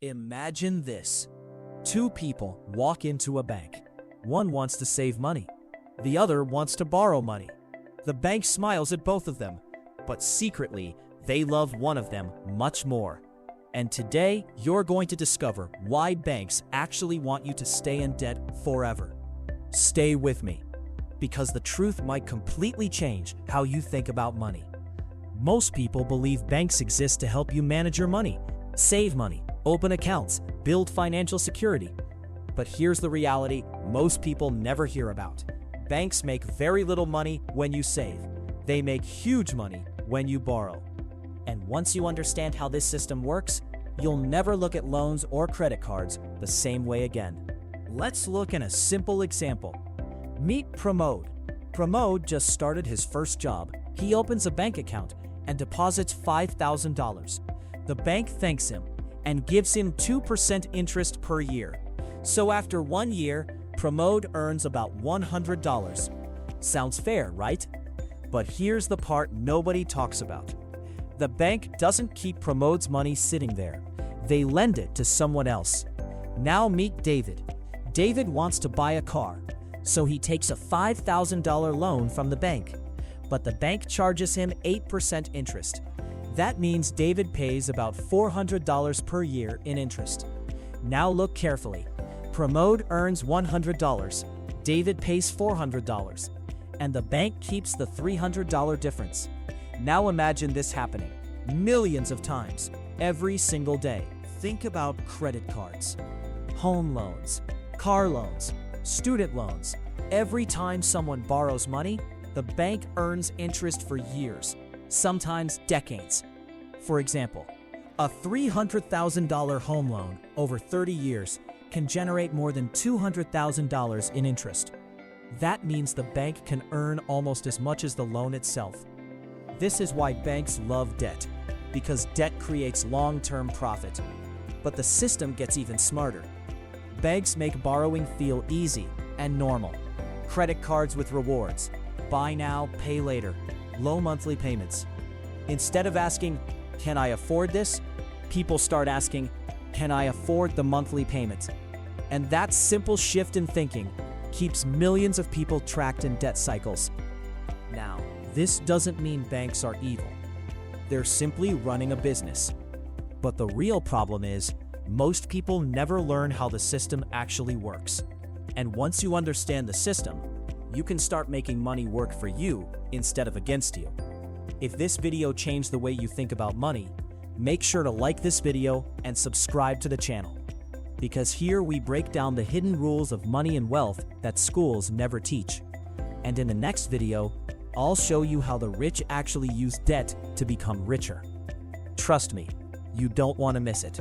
Imagine this. Two people walk into a bank. One wants to save money. The other wants to borrow money. The bank smiles at both of them, but secretly, they love one of them much more. And today, you're going to discover why banks actually want you to stay in debt forever. Stay with me, because the truth might completely change how you think about money. Most people believe banks exist to help you manage your money, save money, open accounts, build financial security. But here's the reality most people never hear about. Banks make very little money when you save. They make huge money when you borrow. And once you understand how this system works, you'll never look at loans or credit cards the same way again. Let's look at a simple example. Meet Pramod. Pramod just started his first job. He opens a bank account and deposits $5,000. The bank thanks him and gives him 2% interest per year. So after 1 year, Pramod earns about $100. Sounds fair, right? But here's the part nobody talks about. The bank doesn't keep Pramod's money sitting there. They lend it to someone else. Now meet David. David wants to buy a car, so he takes a $5,000 loan from the bank. But the bank charges him 8% interest. That means David pays about $400 per year in interest. Now look carefully. Pramod earns $100, David pays $400, and the bank keeps the $300 difference. Now imagine this happening millions of times, every single day. Think about credit cards, home loans, car loans, student loans. Every time someone borrows money, the bank earns interest for years, sometimes decades. For example, a $300,000 home loan over 30 years can generate more than $200,000 in interest. That means the bank can earn almost as much as the loan itself. This is why banks love debt, because debt creates long-term profit. But the system gets even smarter. Banks make borrowing feel easy and normal. Credit cards with rewards, buy now, pay later, low monthly payments. Instead of asking, "Can I afford this?" people start asking, "Can I afford the monthly payment?" And that simple shift in thinking keeps millions of people trapped in debt cycles. Now, this doesn't mean banks are evil. They're simply running a business. But the real problem is, most people never learn how the system actually works. And once you understand the system, you can start making money work for you instead of against you. If this video changed the way you think about money, make sure to like this video and subscribe to the channel. Because here we break down the hidden rules of money and wealth that schools never teach. And in the next video, I'll show you how the rich actually use debt to become richer. Trust me, you don't want to miss it.